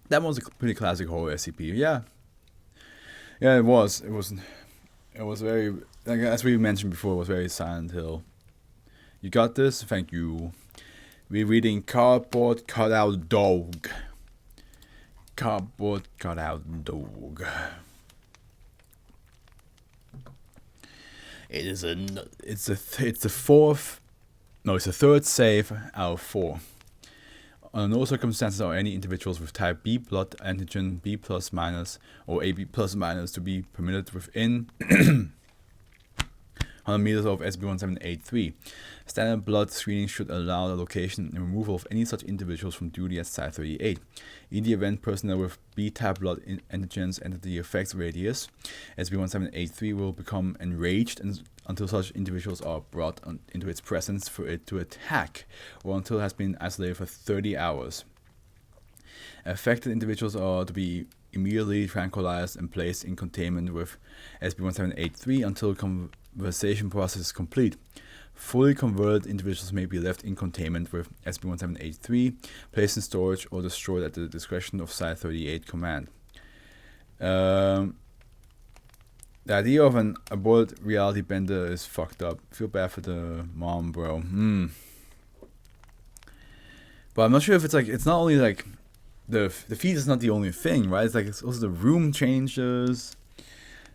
That was a pretty classic horror SCP. Yeah, yeah, it was. It was very, like, as we mentioned before. It was very Silent Hill. You got this. Thank you. We're reading Cardboard Cutout Dog. Cardboard Cutout Dog. It is a. It's the fourth. No, it's the third save out of 4. Under no circumstances are any individuals with type B blood antigen B plus minus or AB plus minus to be permitted within 100 meters of SCP-1783. Standard blood screening should allow the location and removal of any such individuals from duty at Site-38. In the event personnel with B-type blood antigens enter the effects radius, SCP-1783 will become enraged until such individuals are brought into its presence for it to attack, or until it has been isolated for 30 hours. Affected individuals are to be immediately tranquilized and placed in containment with SCP-1783 until conversation process is complete. Fully converted individuals may be left in containment with SCP-1783, placed in storage, or destroyed at the discretion of Site-38 Command. The idea of an aborted reality bender is fucked up. Feel bad for the mom, bro. But I'm not sure if it's like, it's not only like the feed is not the only thing, right? It's like it's also the room changes.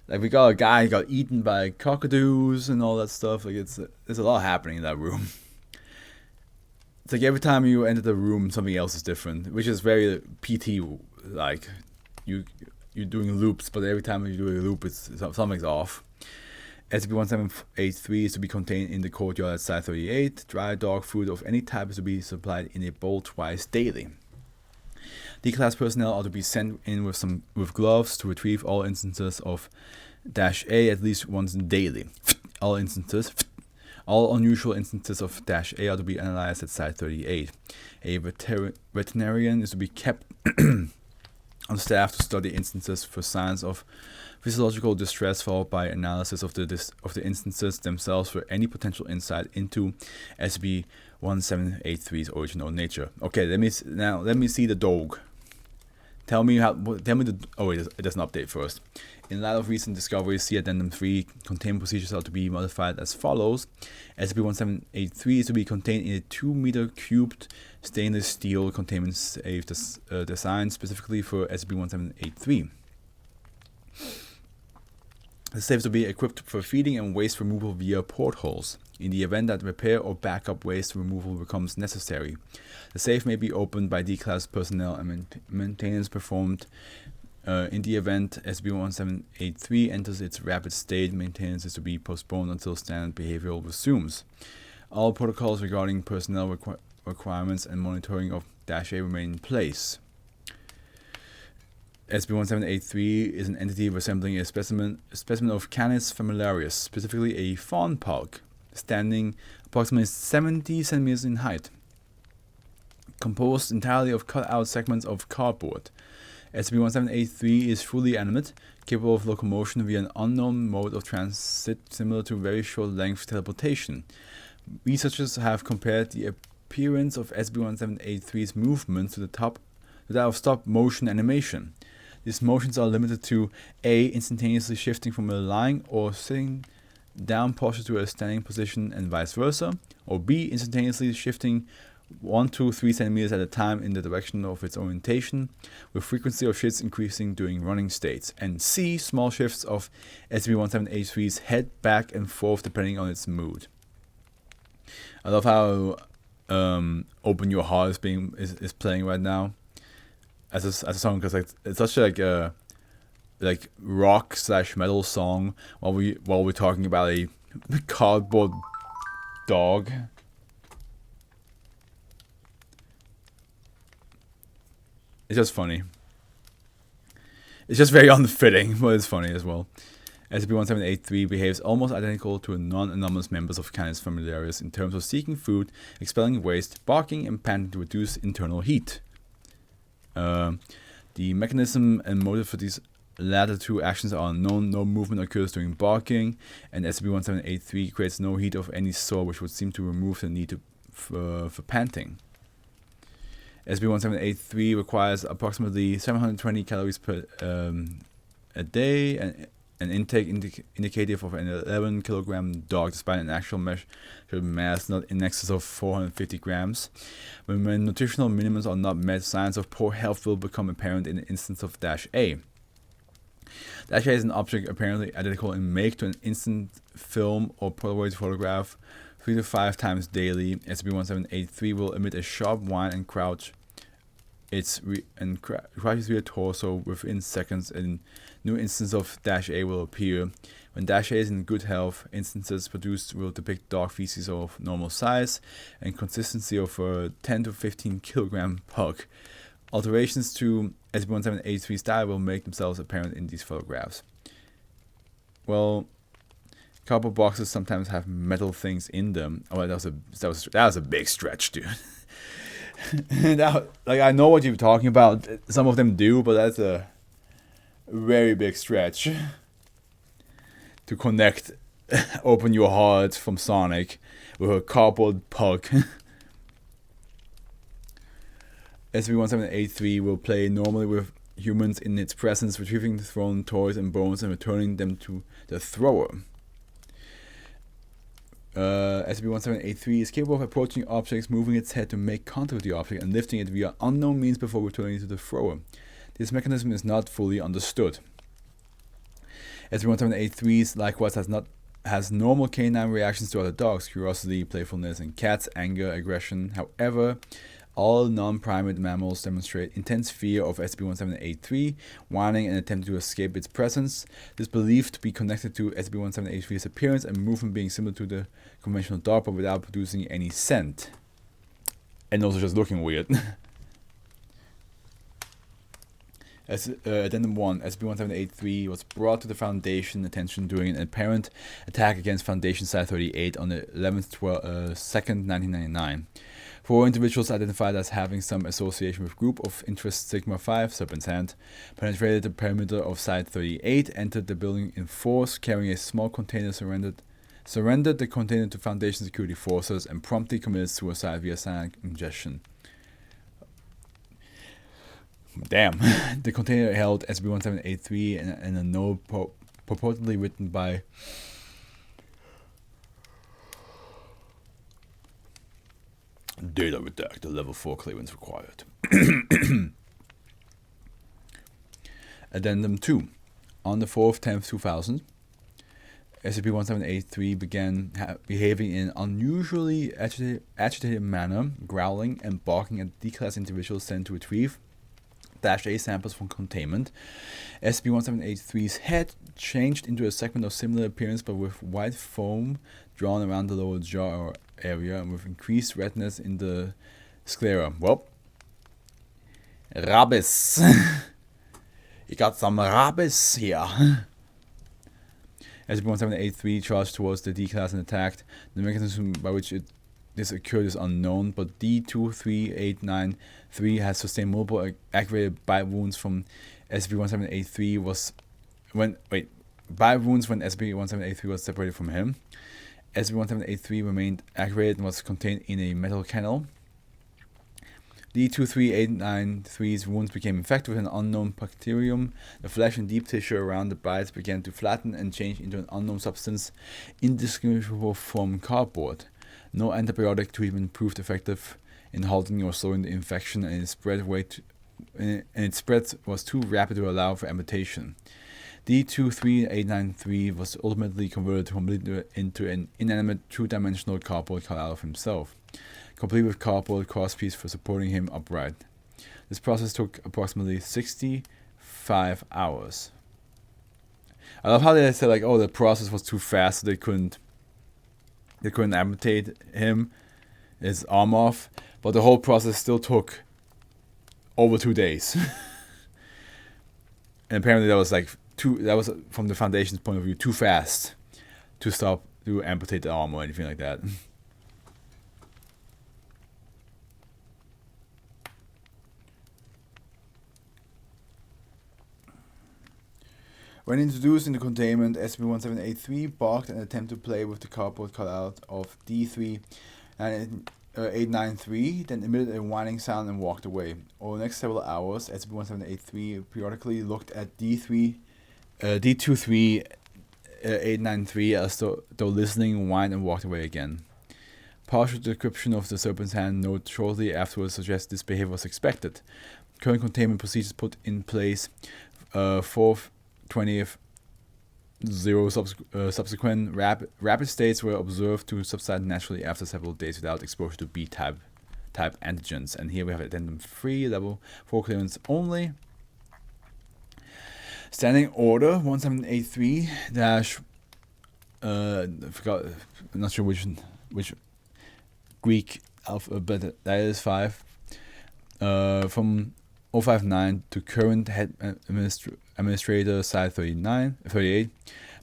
Like, we got a guy who got eaten by cockatoos and all that stuff. Like, there's a lot happening in that room. It's like every time you enter the room, something else is different, which is very PT. Like, you're doing loops, but every time you do a loop, something's off. SCP-1783 is to be contained in the courtyard at Site-38. Dry dog food of any type is to be supplied in a bowl twice daily. D-class personnel are to be sent in with gloves to retrieve all instances of -A at least once daily. All unusual instances of -A are to be analyzed at Site-38. A veterinarian is to be kept on staff to study instances for signs of physiological distress, followed by analysis of the instances themselves for any potential insight into SCP-1783's original nature. Okay, let me see the dog. Tell me oh wait, it does an update first. In light of recent discoveries, see Addendum 3, containment procedures are to be modified as follows. SCP-1783 is to be contained in a 2-meter cubed stainless steel containment safe designed specifically for SCP-1783. The safe is to be equipped for feeding and waste removal via portholes, in the event that repair or backup waste removal becomes necessary. The safe may be opened by D-class personnel and maintenance performed. In the event SCP-1783 enters its rapid state, maintenance is to be postponed until standard behavior resumes. All protocols regarding personnel requirements and monitoring of -A remain in place. SCP-1783 is an entity resembling a specimen of Canis familiaris, specifically a fawn pug, standing approximately 70 centimeters in height, composed entirely of cut-out segments of cardboard. SCP-1783 is fully animate, capable of locomotion via an unknown mode of transit similar to very short-length teleportation. Researchers have compared the appearance of SCP-1783's movements to that of stop-motion animation. These motions are limited to A. Instantaneously shifting from a lying or sitting down posture to a standing position and vice versa, or B. Instantaneously shifting 1 to 3 centimeters at a time in the direction of its orientation, with frequency of shifts increasing during running states, and C. Small shifts of SCP-1783's head back and forth depending on its mood. I love how Open Your Heart is playing right now as a song, because it's such a rock / metal song while we're talking about a cardboard dog. It's just funny. It's just very unfitting, but it's funny as well. SCP-1783 behaves almost identical to non-anomalous members of Canis familiaris in terms of seeking food, expelling waste, barking, and panting to reduce internal heat. The mechanism and motive for these latter two actions are unknown. No movement occurs during barking, and SCP-1783 creates no heat of any sort, which would seem to remove the need for panting. SCP-1783 requires approximately 720 calories per a day, and an intake indicative of an 11 kilogram dog, despite an actual measured mass not in excess of 450 grams. When nutritional minimums are not met, signs of poor health will become apparent in the instance of -A. -A is an object apparently identical in make to an instant film or Polaroid photograph 3 to 5 times daily. SCP-1783 will emit a sharp whine and crouch crouches rear torso within seconds. A new instance of -A will appear. When -A is in good health, instances produced will depict dog feces of normal size and consistency of a 10 to 15 kilogram pug. Alterations to SCP-1783's diet will make themselves apparent in these photographs. Well, cardboard boxes sometimes have metal things in them. Oh, that was a big stretch, dude. I know what you're talking about. Some of them do, but that's a very big stretch to connect Open Your Heart from Sonic with a cardboard pug. SCP-1783 will play normally with humans in its presence, retrieving the thrown toys and bones and returning them to the thrower. SCP-1783 is capable of approaching objects, moving its head to make contact with the object, and lifting it via unknown means before returning it to the thrower. This mechanism is not fully understood. SCP-1783 likewise has normal canine reactions to other dogs: curiosity, playfulness, and cats, anger, aggression. However, all non-primate mammals demonstrate intense fear of SCP-1783, whining and attempting to escape its presence. This is believed to be connected to SCP-1783's appearance and movement being similar to the conventional dog, but without producing any scent. And also just looking weird. Addendum 1. SCP-1783 was brought to the Foundation attention during an apparent attack against Foundation Site-38 on the 2nd, 1999. 4 individuals identified as having some association with Group of Interest Sigma-5, Serpent's Hand, penetrated the perimeter of Site-38, entered the building in force, carrying a small container, surrendered the container to Foundation security forces, and promptly committed suicide via cyanide ingestion. Damn. The container held SCP-1783 and a note purportedly written by Data redacted. Level 4 clearance required. Addendum 2. On the 4th, 10th, 2000, SCP-1783 began behaving in an unusually agitated manner, growling and barking at D-class individuals sent to retrieve -A samples from containment. SCP-1783's head changed into a segment of similar appearance but with white foam drawn around the lower jaw area and with increased redness in the sclera. Well, Rabies. You got some rabies here. SCP-1783 charged towards the D-class and attacked. The mechanism by which this occurred is unknown, but D-23893 has sustained multiple aggravated bite wounds from SCP-1783 bite wounds when SCP-1783 was separated from him. SCP-1783 remained aggravated and was contained in a metal kennel. D-23893's wounds became infected with an unknown bacterium. The flesh and deep tissue around the bites began to flatten and change into an unknown substance indistinguishable from cardboard. No antibiotic treatment proved effective in halting or slowing the infection, and its spread was too rapid to allow for amputation. D-23893 was ultimately converted completely into an inanimate, two-dimensional cardboard cutout of himself, complete with cardboard crosspiece for supporting him upright. This process took approximately 65 hours. I love how they said, like, oh, the process was too fast, so they couldn't amputate his arm off, but the whole process still took over 2 days. And apparently that was from the Foundation's point of view too fast to amputate the arm or anything like that. When introduced into containment, SCP-1783 barked and attempted to play with the cardboard cutout of D3, and 893, then emitted a whining sound and walked away. Over the next several hours, SCP-1783 periodically looked at D23893 as though listening, whined, and walked away again. Partial description of the serpent's hand note shortly afterwards suggests this behavior was expected. Current containment procedures put in place 4th, 20th, 0 subsequent rapid states were observed to subside naturally after several days without exposure to B-type antigens. And here we have addendum 3, level 4 clearance only. Standing order 1783 dash I'm not sure which Greek alphabet that is 5 from 059 to current head administrator side 38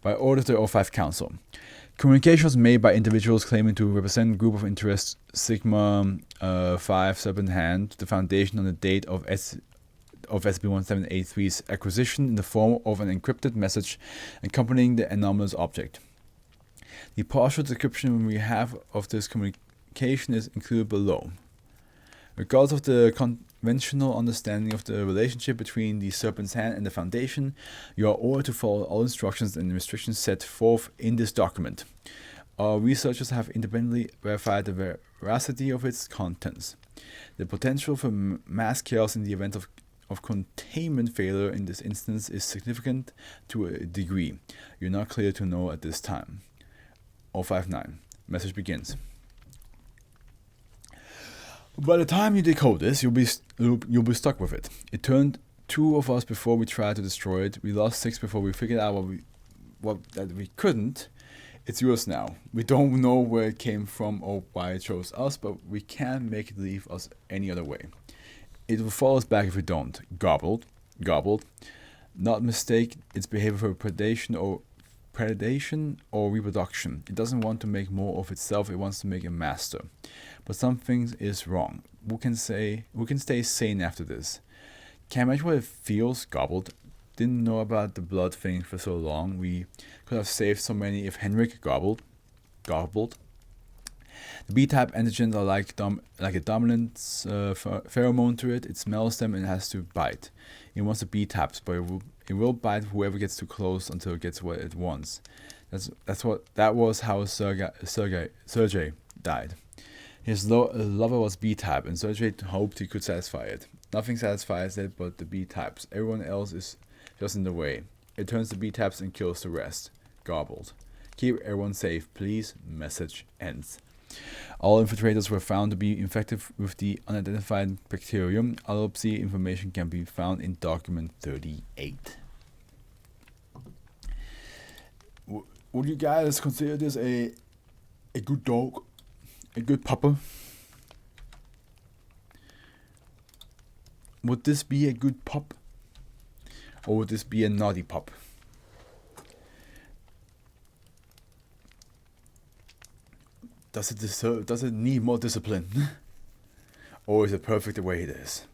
by order of the 05 Council. Communication was made by individuals claiming to represent group of interest Sigma 5 Serpent Hand to the Foundation on the date of SCP-1783's acquisition in the form of an encrypted message accompanying the anomalous object. The partial description we have of this communication is included below. Regardless of the conventional understanding of the relationship between the Serpent's Hand and the Foundation, you are ordered to follow all instructions and restrictions set forth in this document. Our researchers have independently verified the veracity of its contents. The potential for mass chaos in the event of containment failure in this instance is significant to a degree you're not clear to know at this time. 059. Message begins. By the time you decode this, you'll be stuck with it. It turned 2 of us before we tried to destroy it. We lost 6 before we figured out that we couldn't. It's yours now. We don't know where it came from or why it chose us, but we can't make it leave us any other way. It will follow us back if we don't. Gobbled. Not mistake its behavior for predation or reproduction. It doesn't want to make more of itself, it wants to make a master. But something is wrong. Who can stay sane after this? Can't imagine what it feels. Gobbled. Didn't know about the blood thing for so long. We could have saved so many if Henrik gobbled. The B-type antigens are like a dominant pheromone to it. It smells them and has to bite. It wants the B-types, but it will bite whoever gets too close until it gets what it wants. That was how Sergei died. His lover was B-type, and Sergei hoped he could satisfy it. Nothing satisfies it but the B-types. Everyone else is just in the way. It turns the B-types and kills the rest. Gobbled. Keep everyone safe, please. Message ends. All infiltrators were found to be infected with the unidentified bacterium. Autopsy information can be found in document 38. Would you guys consider this a good dog? A good pupper? Would this be a good pup? Or would this be a naughty pup? Does it need more discipline? Or is it perfect the way it is?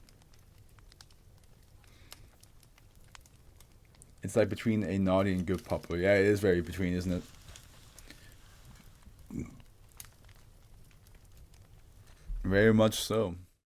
It's like between a naughty and good pup. Yeah, it is very between, isn't it? Very much so.